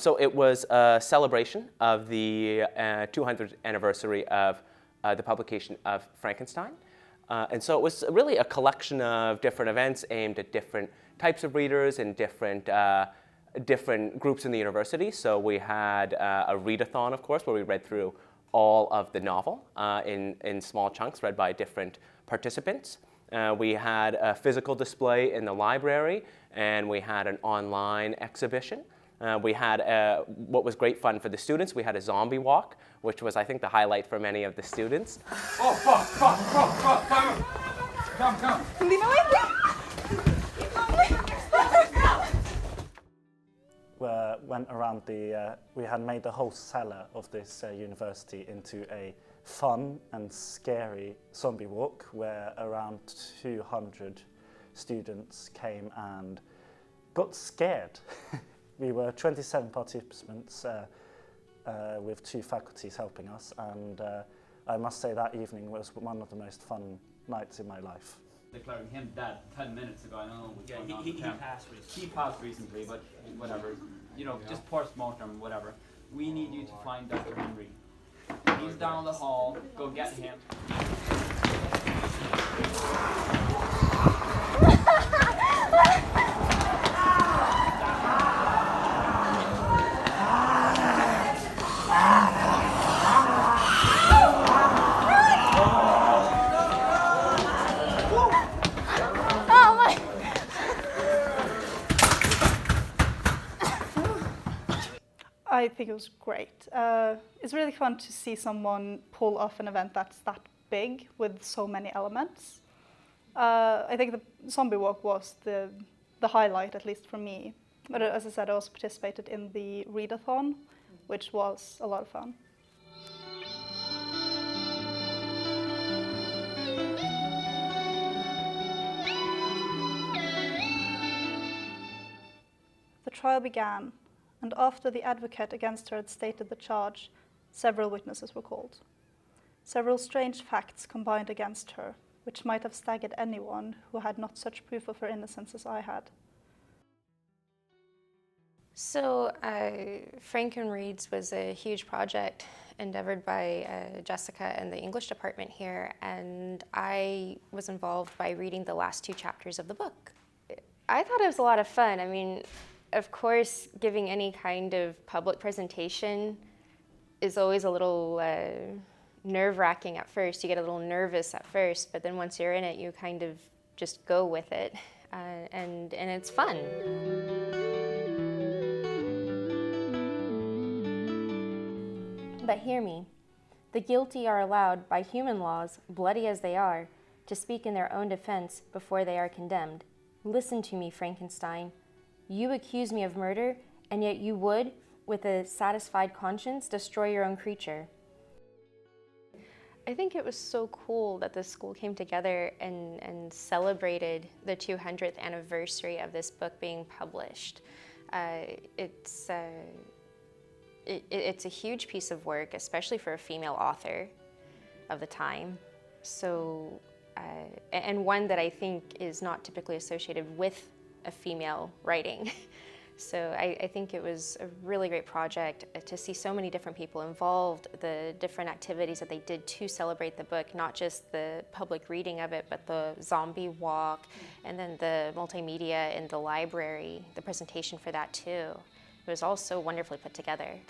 So it was a celebration of the 200th anniversary of the publication of Frankenstein. And so it was really a collection of different events aimed at different types of readers and different groups in the university. So we had a readathon, of course, where we read through all of the novel in small chunks read by different participants. We had a physical display in the library, and we had an online exhibition. We had what was great fun for the students. We had a zombie walk, which was, I think, the highlight for many of the students. Oh, fuck, come. Went around we had made the whole cellar of this university into a fun and scary zombie walk where around 200 students came and got scared. We were 27 participants with 2 faculties helping us, and I must say that evening was one of the most fun nights in my life. Declaring him dead 10 minutes ago. I don't know what's going on. He passed recently. He passed recently, but whatever. You know, just post-mortem, whatever. We need you to find Dr. Henry. He's down the hall. Go get him. I think it was great. It's really fun to see someone pull off an event that's that big with so many elements. I think the zombie walk was the highlight, at least for me. But as I said, I also participated in the readathon, which was a lot of fun. The trial began, and after the advocate against her had stated the charge, several witnesses were called. Several strange facts combined against her, which might have staggered anyone who had not such proof of her innocence as I had. So, Frankenreads was a huge project endeavored by Jessica and the English department here, and I was involved by reading the last 2 chapters of the book. I thought it was a lot of fun. I mean, of course, giving any kind of public presentation is always a little nerve-wracking at first. You get a little nervous at first, but then once you're in it, you kind of just go with it, and it's fun. But hear me, the guilty are allowed by human laws, bloody as they are, to speak in their own defense before they are condemned. Listen to me, Frankenstein. You accuse me of murder, and yet you would, with a satisfied conscience, destroy your own creature. I think it was so cool that the school came together and celebrated the 200th anniversary of this book being published. It's a huge piece of work, especially for a female author of the time. So, and one that I think is not typically associated with a female writing. So I think it was a really great project to see so many different people involved, the different activities that they did to celebrate the book, not just the public reading of it, but the zombie walk, and then the multimedia in the library, the presentation for that too. It was all so wonderfully put together.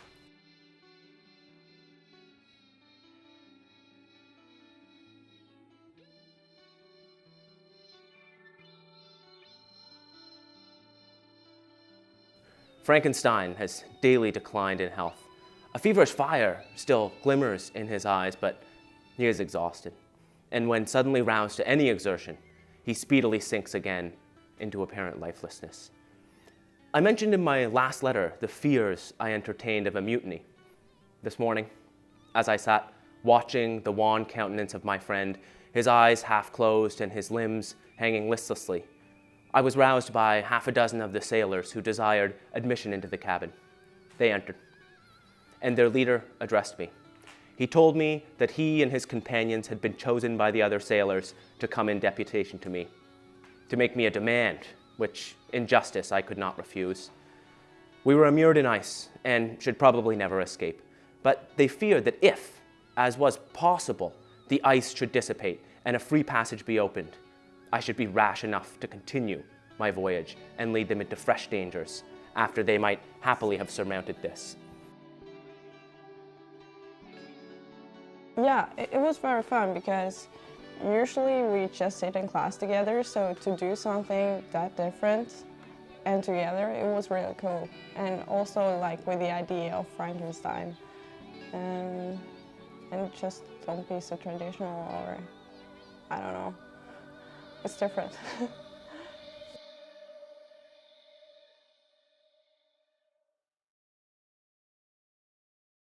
Frankenstein has daily declined in health. A feverish fire still glimmers in his eyes, but he is exhausted. And when suddenly roused to any exertion, he speedily sinks again into apparent lifelessness. I mentioned in my last letter the fears I entertained of a mutiny. This morning, as I sat watching the wan countenance of my friend, his eyes half closed and his limbs hanging listlessly, I was roused by 6 of the sailors who desired admission into the cabin. They entered, and their leader addressed me. He told me that he and his companions had been chosen by the other sailors to come in deputation to me, to make me a demand, which, in justice, I could not refuse. We were immured in ice and should probably never escape, but they feared that if, as was possible, the ice should dissipate and a free passage be opened, I should be rash enough to continue my voyage and lead them into fresh dangers after they might happily have surmounted this. Yeah, it was very fun because usually we just sit in class together, so to do something that different and together, it was really cool. And also like with the idea of Frankenstein, and just don't be so traditional, or I don't know, it's different.